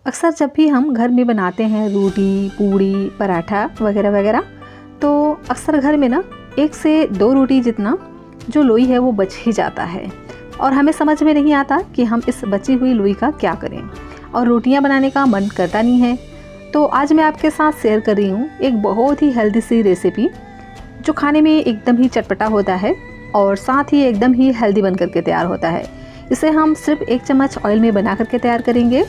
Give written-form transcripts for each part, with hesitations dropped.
अक्सर जब भी हम घर में बनाते हैं रोटी, पूड़ी, पराठा वगैरह वगैरह, तो अक्सर घर में ना 1 से 2 रोटी जितना जो लोई है वो बच ही जाता है और हमें समझ में नहीं आता कि हम इस बची हुई लोई का क्या करें और रोटियां बनाने का मन करता नहीं है। तो आज मैं आपके साथ शेयर कर रही हूँ एक बहुत ही हेल्दी सी रेसिपी जो खाने में एकदम ही चटपटा होता है और साथ ही एकदम ही हेल्दी बन करके तैयार होता है। इसे हम सिर्फ 1 चम्मच ऑयल में बना करके तैयार करेंगे।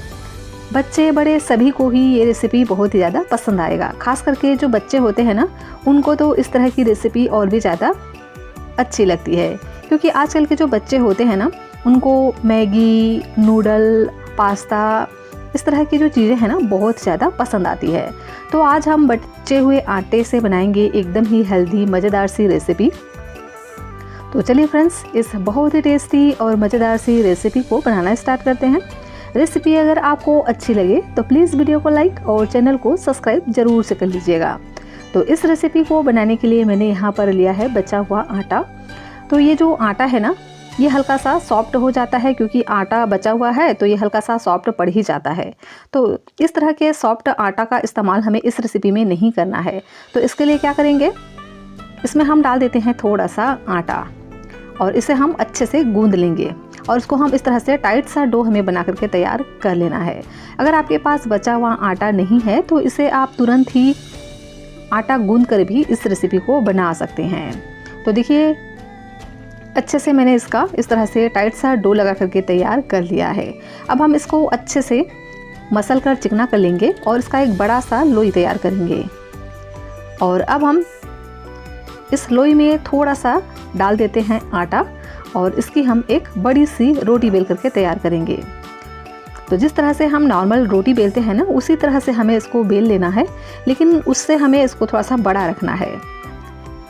बच्चे बड़े सभी को ही ये रेसिपी बहुत ही ज़्यादा पसंद आएगा। खास करके जो बच्चे होते हैं ना, उनको तो इस तरह की रेसिपी और भी ज़्यादा अच्छी लगती है, क्योंकि आजकल के जो बच्चे होते हैं ना, उनको मैगी, नूडल, पास्ता इस तरह की जो चीज़ें हैं ना बहुत ज़्यादा पसंद आती है। तो आज हम बचे हुए आटे से बनाएंगे एकदम ही हेल्दी मज़ेदार सी रेसिपी। तो चलिए फ्रेंड्स, इस बहुत ही टेस्टी और मज़ेदार सी रेसिपी को बनाना स्टार्ट करते हैं। रेसिपी अगर आपको अच्छी लगे तो प्लीज़ वीडियो को लाइक और चैनल को सब्सक्राइब ज़रूर से कर लीजिएगा। तो इस रेसिपी को बनाने के लिए मैंने यहाँ पर लिया है बचा हुआ आटा। तो ये जो आटा है ना, ये हल्का सा सॉफ्ट हो जाता है, क्योंकि आटा बचा हुआ है तो ये हल्का सा सॉफ्ट पड़ ही जाता है। तो इस तरह के सॉफ्ट आटा का इस्तेमाल हमें इस रेसिपी में नहीं करना है। तो इसके लिए क्या करेंगे, इसमें हम डाल देते हैं थोड़ा सा आटा और इसे हम अच्छे से गूंद लेंगे और इसको हम इस तरह से टाइट सा डो हमें बना करके तैयार कर लेना है। अगर आपके पास बचा हुआ आटा नहीं है तो इसे आप तुरंत ही आटा गूंद कर भी इस रेसिपी को बना सकते हैं। तो देखिए, अच्छे से मैंने इसका इस तरह से टाइट सा डो लगा करके तैयार कर लिया है। अब हम इसको अच्छे से मसल कर चिकना कर लेंगे और इसका एक बड़ा सा लोई तैयार करेंगे। और अब हम इस लोई में थोड़ा सा डाल देते हैं आटा और इसकी हम एक बड़ी सी रोटी बेल करके तैयार करेंगे। तो जिस तरह से हम नॉर्मल रोटी बेलते हैं ना, उसी तरह से हमें इसको बेल लेना है, लेकिन उससे हमें इसको थोड़ा सा बड़ा रखना है।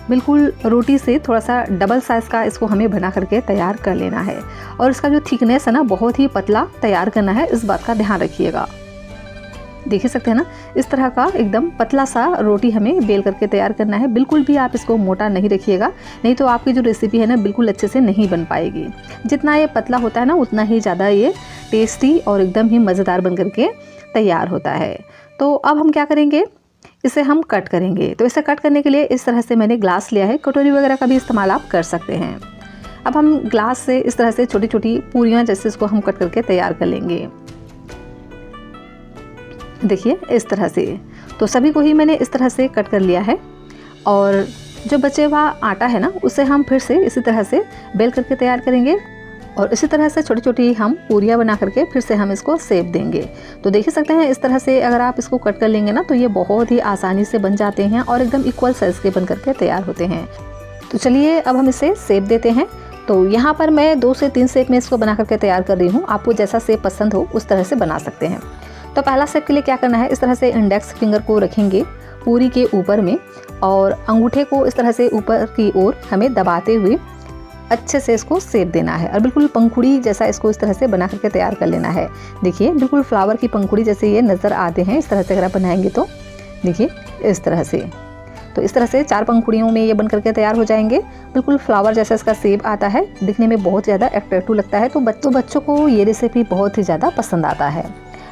बिल्कुल रोटी से थोड़ा सा डबल साइज़ का इसको हमें बना करके तैयार कर लेना है। और इसका जो थिकनेस है ना, बहुत ही पतला तैयार करना है, इस बात का ध्यान रखिएगा। देख ही सकते हैं ना, इस तरह का एकदम पतला सा रोटी हमें बेल करके तैयार करना है। बिल्कुल भी आप इसको मोटा नहीं रखिएगा, नहीं तो आपकी जो रेसिपी है ना बिल्कुल अच्छे से नहीं बन पाएगी। जितना ये पतला होता है ना, उतना ही ज़्यादा ये टेस्टी और एकदम ही मज़ेदार बन करके तैयार होता है। तो अब हम क्या करेंगे, इसे हम कट करेंगे। तो इसे कट करने के लिए इस तरह से मैंने ग्लास लिया है, कटोरी वगैरह का भी इस्तेमाल आप कर सकते हैं। अब हम ग्लास से इस तरह से छोटी छोटी पूरियाँ जैसे इसको हम कट करके तैयार कर लेंगे। देखिए इस तरह से। तो सभी को ही मैंने इस तरह से कट कर लिया है और जो बचे हुआ आटा है ना, उसे हम फिर से इसी तरह से बेल करके तैयार करेंगे और इसी तरह से छोटी छोटी हम पूरियाँ बना करके फिर से हम इसको सेक देंगे। तो देख ही सकते हैं, इस तरह से अगर आप इसको कट कर लेंगे ना तो ये बहुत ही आसानी से बन जाते हैं और एकदम इक्वल साइज़ के बन करके तैयार होते हैं। तो चलिए अब हम इसे सेक देते हैं। तो यहाँ पर मैं 2 से 3 शेप में इसको बना करके तैयार कर रही हूँ। आपको जैसा शेप पसंद हो उस तरह से बना सकते हैं। तो पहला स्टेप के लिए क्या करना है, इस तरह से इंडेक्स फिंगर को रखेंगे पूरी के ऊपर में और अंगूठे को इस तरह से ऊपर की ओर हमें दबाते हुए अच्छे से इसको शेप देना है और बिल्कुल पंखुड़ी जैसा इसको इस तरह से बना करके तैयार कर लेना है। देखिए बिल्कुल फ्लावर की पंखुड़ी जैसे ये नज़र आते हैं। इस तरह से अगर आप बनाएंगे तो देखिए इस तरह से। तो इस तरह से 4 पंखुड़ियों में ये बन करके तैयार हो जाएंगे। बिल्कुल फ्लावर जैसा इसका शेप आता है, दिखने में बहुत ज़्यादा अट्रैक्टिव लगता है। तो बच्चों को ये रेसिपी बहुत ही ज़्यादा पसंद आता है।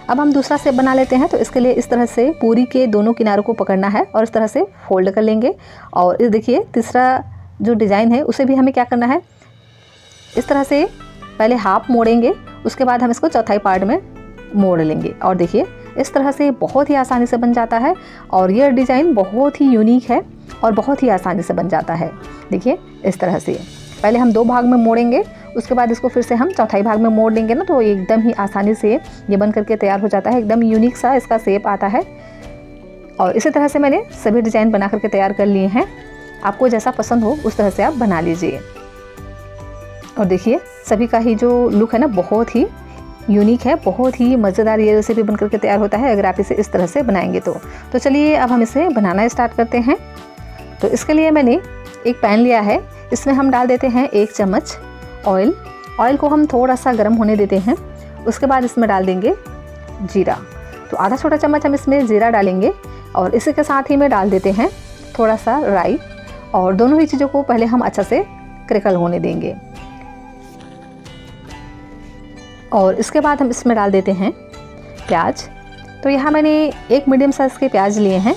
अब हम दूसरा शेप बना लेते हैं। तो इसके लिए इस तरह से पूरी के दोनों किनारों को पकड़ना है और इस तरह से फोल्ड कर लेंगे। और इस देखिए तीसरा जो डिज़ाइन है उसे भी हमें क्या करना है, इस तरह से पहले हाफ मोड़ेंगे, उसके बाद हम इसको चौथाई पार्ट में मोड़ लेंगे। और देखिए इस तरह से बहुत ही आसानी से बन जाता है और यह डिज़ाइन बहुत ही यूनिक है और बहुत ही आसानी से बन जाता है। देखिए इस तरह से पहले हम 2 भाग में मोड़ेंगे, उसके बाद इसको फिर से हम चौथाई भाग में मोड़ लेंगे ना, तो एकदम ही आसानी से ये बन करके तैयार हो जाता है। एकदम यूनिक सा इसका शेप आता है। और इसी तरह से मैंने सभी डिज़ाइन बना करके तैयार कर लिए हैं। आपको जैसा पसंद हो उस तरह से आप बना लीजिए। और देखिए सभी का ही जो लुक है ना बहुत ही यूनिक है, बहुत ही मज़ेदार ये रेसिपी बन करके तैयार होता है अगर आप इसे इस तरह से बनाएंगे तो चलिए अब हम इसे बनाना स्टार्ट करते हैं। तो इसके लिए मैंने एक पैन लिया है, इसमें हम डाल देते हैं 1 चम्मच ऑयल। ऑयल को हम थोड़ा सा गर्म होने देते हैं। उसके बाद इसमें डाल देंगे जीरा। तो आधा छोटा चम्मच हम इसमें जीरा डालेंगे और इसी के साथ ही में डाल देते हैं थोड़ा सा राई और दोनों ही चीज़ों को पहले हम अच्छा से क्रैकल होने देंगे। और इसके बाद हम इसमें डाल देते हैं प्याज। तो यहाँ मैंने एक मीडियम साइज़ के प्याज लिए हैं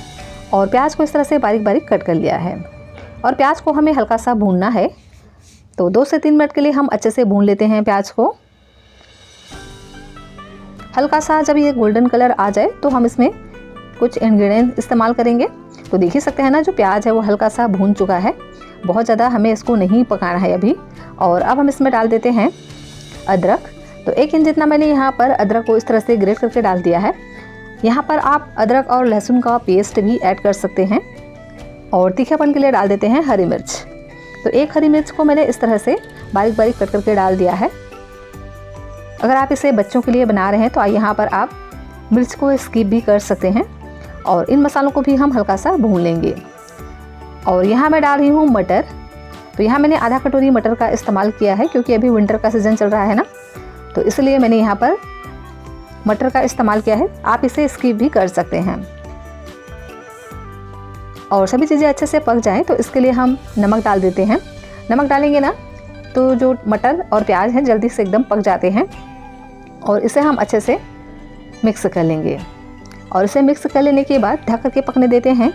और प्याज को इस तरह से बारीक बारीक कट कर लिया है। और प्याज को हमें हल्का सा भूनना है, तो 2 से 3 मिनट के लिए हम अच्छे से भून लेते हैं प्याज को। हल्का सा जब ये गोल्डन कलर आ जाए तो हम इसमें कुछ इंग्रेडिएंट इस्तेमाल करेंगे। तो देख ही सकते हैं ना, जो प्याज है वो हल्का सा भून चुका है, बहुत ज़्यादा हमें इसको नहीं पकाना है अभी। और अब हम इसमें डाल देते हैं अदरक। तो 1 इंच जितना मैंने यहाँ पर अदरक को इस तरह से ग्रेट करके डाल दिया है। यहाँ पर आप अदरक और लहसुन का पेस्ट भी ऐड कर सकते हैं। और तीखेपन के लिए डाल देते हैं हरी मिर्च। तो 1 हरी मिर्च को मैंने इस तरह से बारीक बारीक कट करके डाल दिया है। अगर आप इसे बच्चों के लिए बना रहे हैं तो यहाँ पर आप मिर्च को स्किप भी कर सकते हैं। और इन मसालों को भी हम हल्का सा भून लेंगे। और यहाँ मैं डाल रही हूँ मटर। तो यहाँ मैंने आधा कटोरी मटर का इस्तेमाल किया है, क्योंकि अभी विंटर का सीज़न चल रहा है ना, तो इसलिए मैंने यहाँ पर मटर का इस्तेमाल किया है। आप इसे स्किप भी कर सकते हैं। और सभी चीज़ें अच्छे से पक जाएं तो इसके लिए हम नमक डाल देते हैं। नमक डालेंगे ना तो जो मटर और प्याज हैं जल्दी से एकदम पक जाते हैं। और इसे हम अच्छे से मिक्स कर लेंगे। और इसे मिक्स कर लेने के बाद ढक करके पकने देते हैं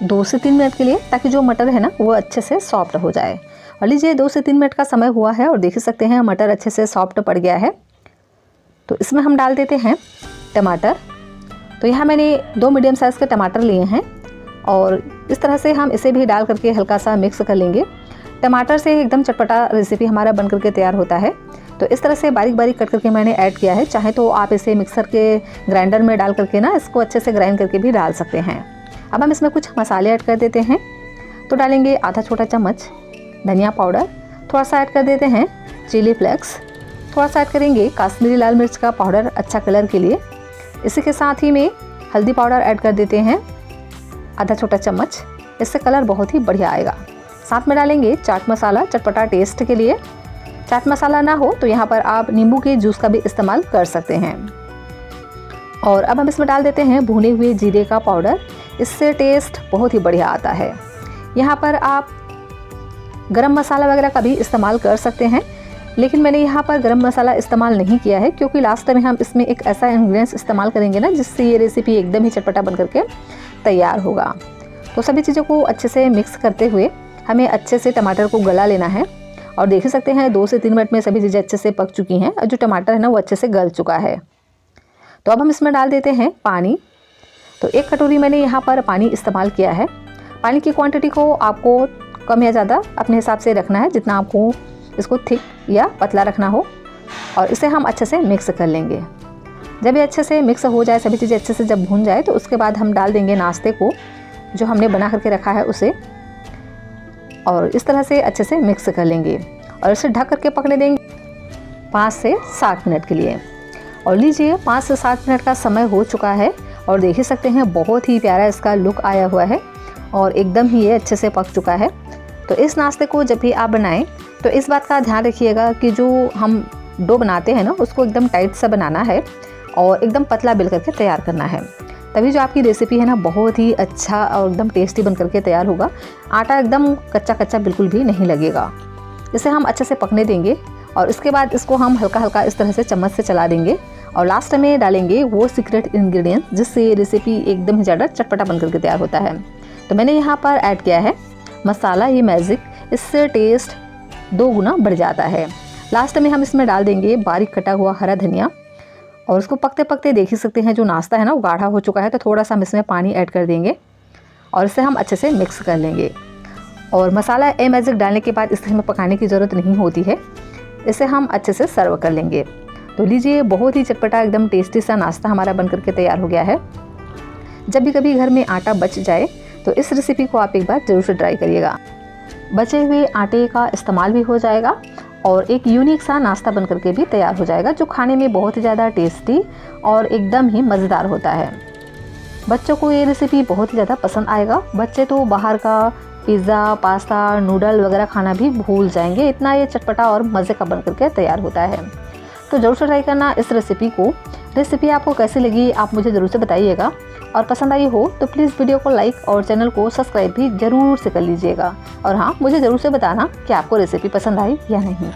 2 से 3 मिनट के लिए, ताकि जो मटर है ना वो अच्छे से सॉफ्ट हो जाए। और लीजिए 2 से 3 मिनट का समय हुआ है और देख सकते हैं मटर अच्छे से सॉफ्ट पड़ गया है। तो इसमें हम डाल देते हैं टमाटर। तो यहाँ मैंने 2 मीडियम साइज़ के टमाटर लिए हैं और इस तरह से हम इसे भी डाल करके हल्का सा मिक्स कर लेंगे। टमाटर से एकदम चटपटा रेसिपी हमारा बन करके तैयार होता है। तो इस तरह से बारीक बारीक कट करके मैंने ऐड किया है। चाहे तो आप इसे मिक्सर के ग्राइंडर में डाल करके ना इसको अच्छे से ग्राइंड करके भी डाल सकते हैं। अब हम इसमें कुछ मसाले ऐड कर देते हैं। तो डालेंगे आधा छोटा चम्मच धनिया पाउडर, थोड़ा सा ऐड कर देते हैं चिली फ्लेक्स, थोड़ा सा ऐड करेंगे काश्मीरी लाल मिर्च का पाउडर अच्छा कलर के लिए। इसी के साथ ही में हल्दी पाउडर ऐड कर देते हैं आधा छोटा चम्मच, इससे कलर बहुत ही बढ़िया आएगा। साथ में डालेंगे चाट मसाला चटपटा टेस्ट के लिए। चाट मसाला ना हो तो यहाँ पर आप नींबू के जूस का भी इस्तेमाल कर सकते हैं। और अब हम इसमें डाल देते हैं भुने हुए जीरे का पाउडर, इससे टेस्ट बहुत ही बढ़िया आता है। यहाँ पर आप गरम मसाला वगैरह का भी इस्तेमाल कर सकते हैं, लेकिन मैंने यहाँ पर गरम मसाला इस्तेमाल नहीं किया है, क्योंकि लास्ट में हम इसमें एक ऐसा इंग्रेडिएंट्स इस्तेमाल करेंगे ना जिससे ये रेसिपी एकदम ही चटपटा बन करके तैयार होगा। तो सभी चीज़ों को अच्छे से मिक्स करते हुए हमें अच्छे से टमाटर को गला लेना है। और देख ही सकते हैं 2 से 3 मिनट में सभी चीज़ें अच्छे से पक चुकी हैं और जो टमाटर है ना वो अच्छे से गल चुका है। तो अब हम इसमें डाल देते हैं पानी। तो 1 कटोरी मैंने यहाँ पर पानी इस्तेमाल किया है। पानी की क्वांटिटी को आपको कम या ज़्यादा अपने हिसाब से रखना है, जितना आपको इसको थिक या पतला रखना हो। और इसे हम अच्छे से मिक्स कर लेंगे। जब ये अच्छे से मिक्स हो जाए, सभी चीज़ें अच्छे से जब भून जाए, तो उसके बाद हम डाल देंगे नाश्ते को जो हमने बना करके रखा है उसे। और इस तरह से अच्छे से मिक्स कर लेंगे और इसे ढक करके पकने देंगे 5 से 7 मिनट के लिए। और लीजिए 5 से 7 मिनट का समय हो चुका है और देख ही सकते हैं बहुत ही प्यारा इसका लुक आया हुआ है और एकदम ही ये अच्छे से पक चुका है। तो इस नाश्ते को जब भी आप बनाएं तो इस बात का ध्यान रखिएगा कि जो हम डो बनाते हैं ना उसको एकदम टाइट सा बनाना है और एकदम पतला बेल करके तैयार करना है, तभी जो आपकी रेसिपी है ना बहुत ही अच्छा और एकदम टेस्टी बन करके तैयार होगा। आटा एकदम कच्चा कच्चा बिल्कुल भी नहीं लगेगा। इसे हम अच्छे से पकने देंगे और इसके बाद इसको हम हल्का हल्का इस तरह से चम्मच से चला देंगे और लास्ट में डालेंगे वो सीक्रेट इंग्रेडिएंट्स जिससे ये रेसिपी एकदम ही ज़्यादा चटपटा बन करके तैयार होता है। तो मैंने यहाँ पर ऐड किया है मसाला, ये मैजिक, इससे टेस्ट 2 गुना बढ़ जाता है। लास्ट में हम इसमें डाल देंगे बारीक कटा हुआ हरा धनिया और उसको पकते पकते देख ही सकते हैं जो नाश्ता है ना वो गाढ़ा हो चुका है। तो थोड़ा सा हम इसमें पानी ऐड कर देंगे और इसे हम अच्छे से मिक्स कर लेंगे। और मसाला ए मैजिक डालने के बाद इसे हमें पकाने की ज़रूरत नहीं होती है, इसे हम अच्छे से सर्व कर लेंगे। तो लीजिए बहुत ही चटपटा एकदम टेस्टी सा नाश्ता हमारा बन करके तैयार हो गया है। जब भी कभी घर में आटा बच जाए तो इस रेसिपी को आप एक बार ज़रूर से ट्राई करिएगा। बचे हुए आटे का इस्तेमाल भी हो जाएगा और एक यूनिक सा नाश्ता बन करके भी तैयार हो जाएगा जो खाने में बहुत ही ज़्यादा टेस्टी और एकदम ही मज़ेदार होता है। बच्चों को ये रेसिपी बहुत ही ज़्यादा पसंद आएगा। बच्चे तो बाहर का पिज़्ज़ा, पास्ता, नूडल वगैरह खाना भी भूल जाएंगे, इतना ये चटपटा और मज़े का बन करके तैयार होता है। तो ज़रूर से ट्राई करना इस रेसिपी को। रेसिपी आपको कैसी लगी आप मुझे ज़रूर से बताइएगा और पसंद आई हो तो प्लीज़ वीडियो को लाइक और चैनल को सब्सक्राइब भी ज़रूर से कर लीजिएगा। और हाँ, मुझे ज़रूर से बताना कि आपको रेसिपी पसंद आई या नहीं।